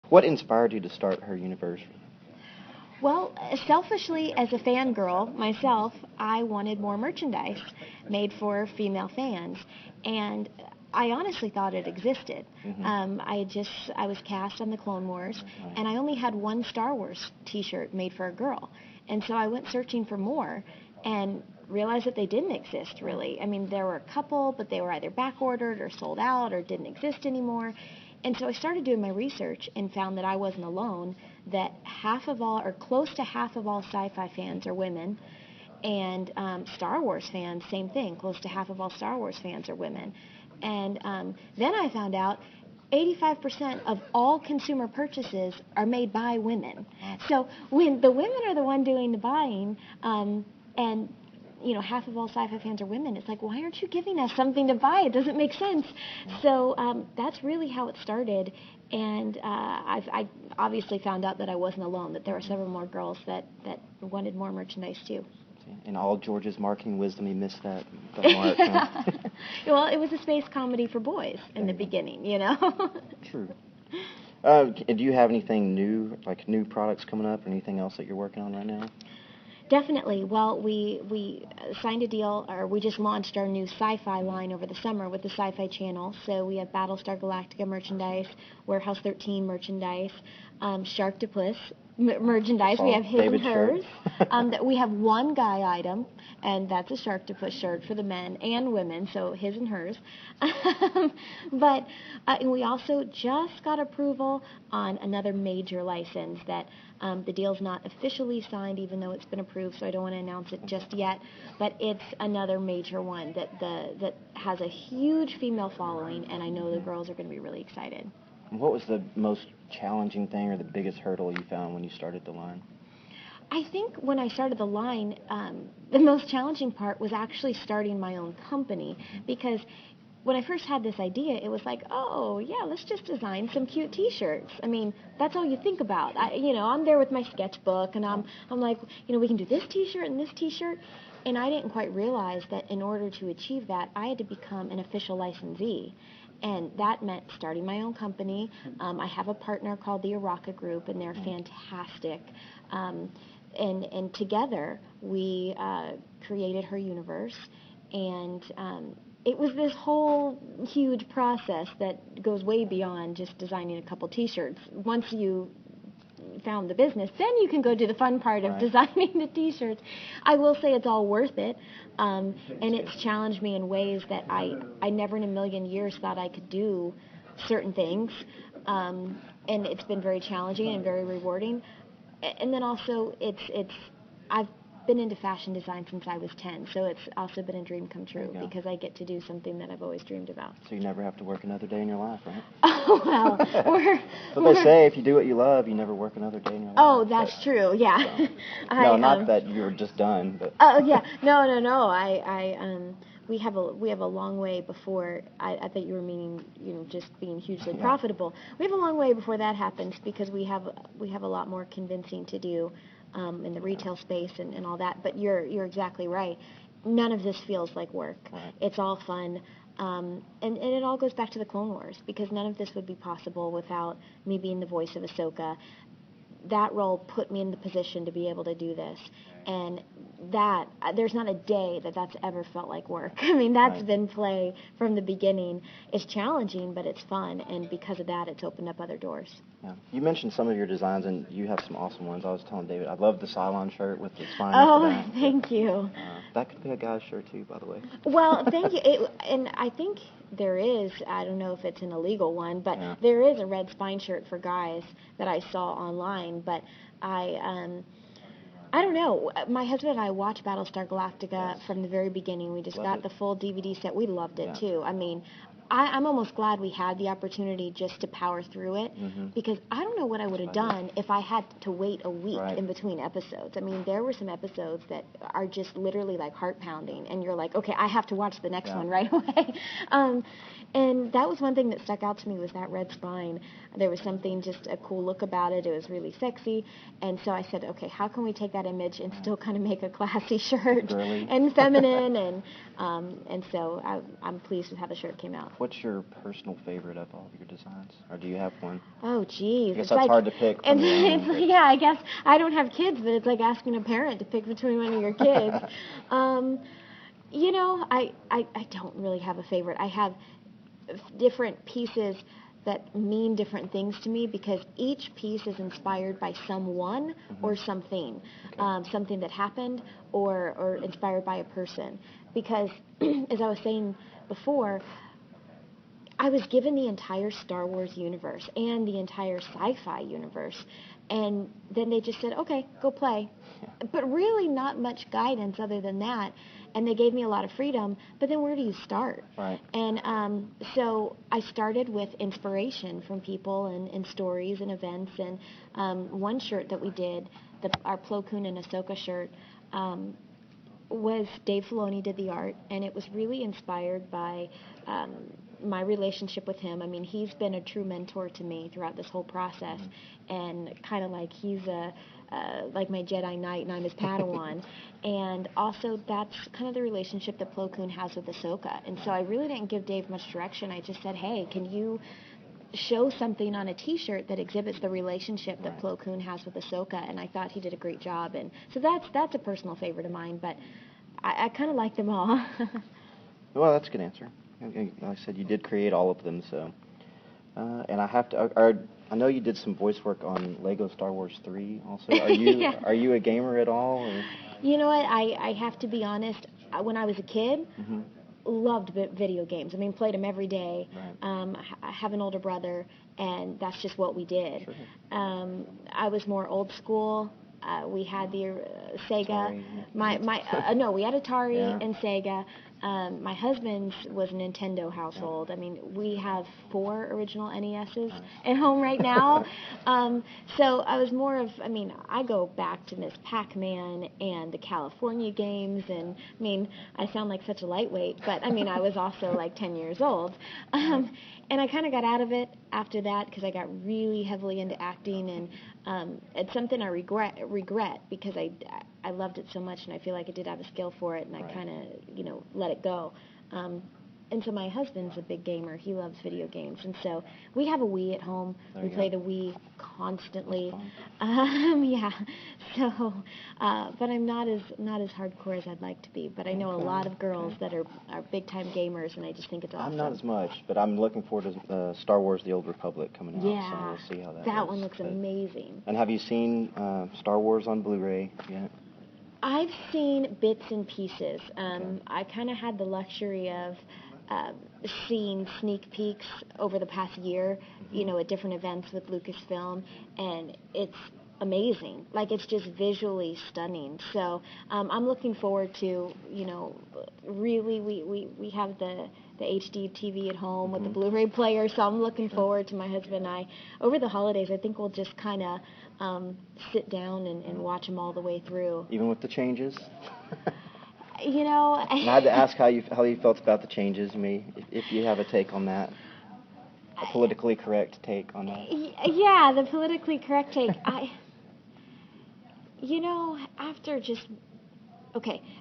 What inspired you to start her universe? Well, selfishly, as a fangirl myself, I wanted more merchandise made for female fans, and I honestly thought it existed. I was cast on the Clone Wars, and I only had one Star Wars T-shirt made for a girl, and so I went searching for more, and realized that they didn't exist really. I mean, there were a couple, but they were either back ordered or sold out or didn't exist anymore. And so I started doing my research and found that I wasn't alone, that half of all, or close to half of all sci-fi fans are women, and Star Wars fans, same thing, close to half of all Star Wars fans are women. And then I found out 85% of all consumer purchases are made by women. So when the women are the one doing the buying, and half of all sci-fi fans are women. It's like, why aren't you giving us something to buy? It doesn't make sense. So that's really how it started. And I obviously found out that I wasn't alone, that there were several more girls that wanted more merchandise too. In all George's marketing wisdom, he missed that mark. Huh? Well, it was a space comedy for boys in the beginning, True. Do you have anything new, like new products coming up, or anything else that you're working on right now? Definitely. Well, we signed a deal, or we just launched our new SciFi line over the summer with the SciFi channel. So we have Battlestar Galactica merchandise, Warehouse 13 merchandise, Sharktopus merchandise. We have his and hers. We have one guy item, and that's a Sharktopus shirt for the men and women, so his and hers. But and we also just got approval on another major license that the deal's not officially signed, even though it's been approved, so I don't want to announce it just yet. But it's another major one that has a huge female following, and I know the girls are going to be really excited. What was the most challenging thing or the biggest hurdle you found when you started the line? I think when I started the line, the most challenging part was actually starting my own company, because when I first had this idea, it was like, oh, yeah, let's just design some cute T-shirts. I mean, that's all you think about. I'm there with my sketchbook, and I'm like, we can do this T-shirt and this T-shirt. And I didn't quite realize that in order to achieve that, I had to become an official licensee. And that meant starting my own company. I have a partner called the Araka Group, and they're fantastic. And together, we created her universe. And it was this whole huge process that goes way beyond just designing a couple T-shirts. Once you found the business, then you can go do the fun part of designing the T-shirts. I will say it's all worth it, and it's challenged me in ways that I never in a million years thought I could do certain things, and it's been very challenging and very rewarding. And then also I've been into fashion design since I was 10, so it's also been a dream come true because I get to do something that I've always dreamed about. So you never have to work another day in your life, right? Oh, well. So they say if you do what you love, you never work another day in your life. Oh, that's true, yeah. So. No, not that you're just done, but... Oh, yeah. No. We have a long way before, I thought you were meaning, just being hugely profitable. We have a long way before that happens because we have a lot more convincing to do in the retail space and all that. But you're exactly right. None of this feels like work. Right. It's all fun. And it all goes back to the Clone Wars, because none of this would be possible without me being the voice of Ahsoka. That role put me in the position to be able to do this. And there's not a day that's ever felt like work. I mean, that's been play from the beginning. It's challenging, but it's fun, and because of that, it's opened up other doors. Yeah. You mentioned some of your designs, and you have some awesome ones. I was telling David, I love the Cylon shirt with the spine. Oh, thank you. That could be a guy's shirt, too, by the way. Well, thank you. And I think there is, I don't know if it's an illegal one, but there is a red spine shirt for guys that I saw online, but I don't know. My husband and I watched Battlestar Galactica from the very beginning. We just got the full DVD set. We loved it, too. I mean, I'm almost glad we had the opportunity just to power through it, because I don't know what I would have done if I had to wait a week in between episodes. I mean, there were some episodes that are just literally like heart-pounding, and you're like, okay, I have to watch the next one right away. And that was one thing that stuck out to me, was that red spine. There was something, just a cool look about it. It was really sexy. And so I said, okay, how can we take that image and still kind of make a classy shirt and feminine? And so I'm pleased with how the shirt came out. what's your personal favorite of all of your designs? Or do you have one? Oh, geez. I guess that's hard to pick from your own, It's like, yeah, I guess I don't have kids, but it's like asking a parent to pick between one of your kids. You know, I don't really have a favorite. I have different pieces that mean different things to me because each piece is inspired by someone or something, something that happened or inspired by a person. Because, as I was saying before, I was given the entire Star Wars universe and the entire sci-fi universe, and then they just said, okay, go play. But really not much guidance other than that, and they gave me a lot of freedom, but then where do you start? Right. And so I started with inspiration from people and stories and events, and one shirt that we did, our Plo Koon and Ahsoka shirt, was Dave Filoni did the art, and it was really inspired by my relationship with him. I mean, he's been a true mentor to me throughout this whole process, and kind of like he's like my Jedi Knight, and I'm his Padawan. And also, that's kind of the relationship that Plo Koon has with Ahsoka. And so I really didn't give Dave much direction. I just said, hey, can you show something on a T-shirt that exhibits the relationship that Plo Koon has with Ahsoka? And I thought he did a great job. And so that's a personal favorite of mine, but I kind of like them all. Well, that's a good answer. Like I said, you did create all of them, so. And I have to. I know you did some voice work on Lego Star Wars 3. Also, are you are you a gamer at all? Or? You know what? I have to be honest. When I was a kid, loved video games. I mean, played them every day. Right. I have an older brother, and that's just what we did. Sure. I was more old school. We had the Sega. Atari. No, we had Atari Yeah. and Sega. My husband's was a Nintendo household. I mean, we have 4 original NESs at home right now. So I was more of, I mean, I go back to Miss Pac-Man and the California games, and I mean, I sound like such a lightweight, but I mean, I was also like 10 years old. And I kind of got out of it after that because I got really heavily into acting, and it's something I regret because I loved it so much, and I feel like I did have a skill for it, and I kind of, let it go. And so my husband's a big gamer. He loves video games. And so we have a Wii at home. We play the Wii constantly. Yeah. So, but I'm not as hardcore as I'd like to be. But I know a lot of girls that are big-time gamers, and I just think it's awesome. I'm not as much, but I'm looking forward to Star Wars The Old Republic coming out. Yeah. So we'll see how that That goes. one looks amazing. And have you seen Star Wars on Blu-ray yet? I've seen bits and pieces. I kind of had the luxury of seeing sneak peeks over the past year, at different events with Lucasfilm, and it's amazing. Like, it's just visually stunning. So I'm looking forward to, really, we have the HD TV at home with the Blu-ray player, so I'm looking forward to my husband and I. Over the holidays, I think we'll just kind of sit down and watch them all the way through. Even with the changes? And I had to ask how you felt about the changes, if you have a take on that. A politically correct take on that. Yeah, the politically correct take.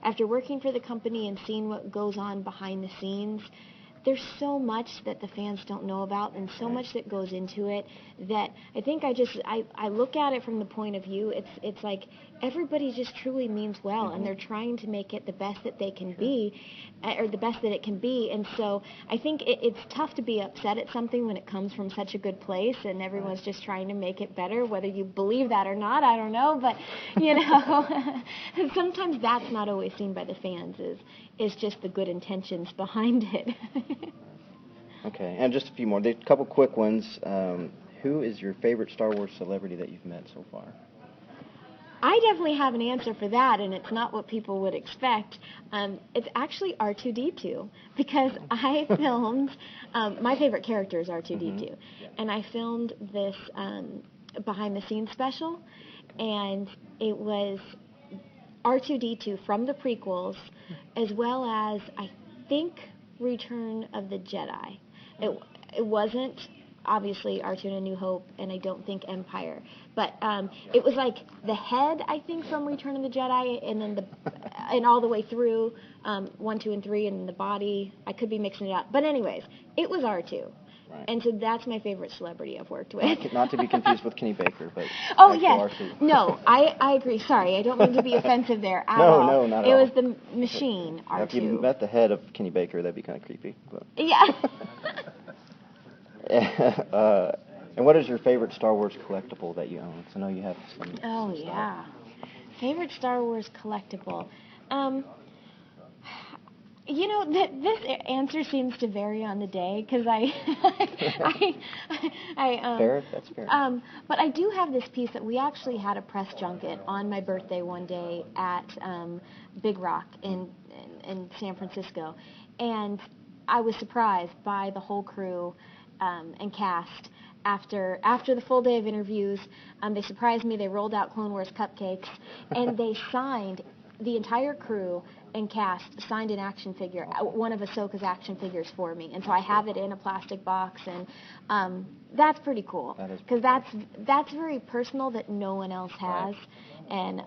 After working for the company and seeing what goes on behind the scenes, there's so much that the fans don't know about and so much that goes into it that I think I look at it from the point of view, it's like everybody just truly means well, and they're trying to make it the best that they can be, or the best that it can be. And so I think it's tough to be upset at something when it comes from such a good place and everyone's just trying to make it better, whether you believe that or not, I don't know, but sometimes that's not always seen by the fans, is just the good intentions behind it. Okay, and just a few more. A couple quick ones. Who is your favorite Star Wars celebrity that you've met so far? I definitely have an answer for that, and it's not what people would expect. It's actually R2-D2, because I filmed, my favorite character is R2-D2, and I filmed this behind-the-scenes special, and it was R2-D2 from the prequels, as well as, I think, Return of the Jedi. It wasn't obviously R2 in A New Hope, and I don't think Empire, but it was like the head, I think, from Return of the Jedi, and then and all the way through 1, 2, and 3, and the body. I could be mixing it up, but anyways, it was R2. Right. And so that's my favorite celebrity I've worked with. Not to be confused with Kenny Baker, but oh yes, R2. no, I agree. Sorry, I don't mean to be offensive there at no, all. No, not at all. all. It was the machine R2. If you met the head of Kenny Baker, that'd be kind of creepy. But. Yeah. And what is your favorite Star Wars collectible that you own? 'Cause I know you have some. Oh some yeah, favorite Star Wars collectible. You know, this answer seems to vary on the day because fair, that's fair. But I do have this piece that we actually had a press junket on my birthday one day at Big Rock in San Francisco, and I was surprised by the whole crew and cast. After the full day of interviews, they surprised me. They rolled out Clone Wars cupcakes, and they signed. The entire crew and cast signed an action figure, one of Ahsoka's action figures for me, and so I have it in a plastic box, and that's pretty cool because that's very personal that no one else has, and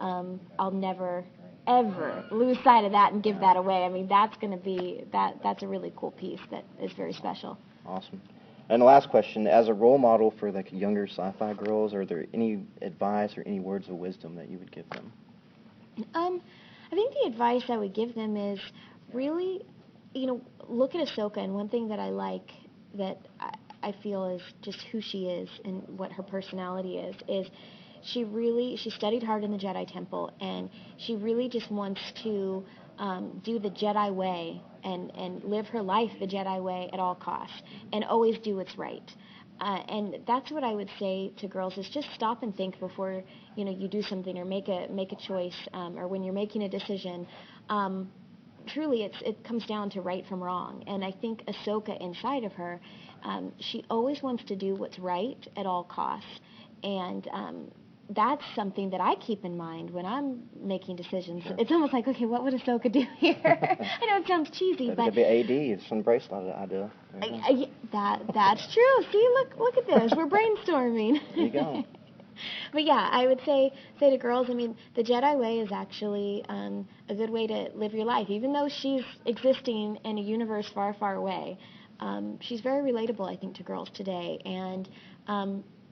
I'll never ever lose sight of that and give that away. I mean, that's a really cool piece that is very special. Awesome. And the last question, as a role model for like younger sci-fi girls, are there any advice or any words of wisdom that you would give them? I think the advice I would give them is really, look at Ahsoka, and one thing that I like that I feel is just who she is and what her personality is she studied hard in the Jedi Temple, and she really just wants to do the Jedi way and live her life the Jedi way at all costs and always do what's right. And that's what I would say to girls is just stop and think before you do something or make a choice or when you're making a decision. Truly, it comes down to right from wrong. And I think Ahsoka inside of her, she always wants to do what's right at all costs. And that's something that I keep in mind when I'm making decisions. Sure. It's almost like, okay, what would Ahsoka do here? I know it sounds cheesy, but it could be AD. It's some bracelet idea. That's true. See, look at this. We're brainstorming. There you go. But yeah, I would say to girls, I mean, the Jedi way is actually a good way to live your life, even though she's existing in a universe far, far away. She's very relatable, I think, to girls today, and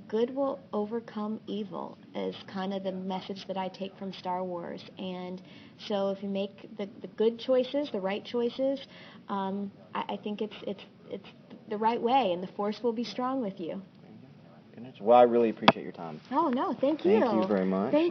good will overcome evil is kind of the message that I take from Star Wars. And so if you make the good choices, the right choices, I think it's the right way, and the Force will be strong with you. Well, I really appreciate your time. Oh, no, thank you. Thank you very much. Thank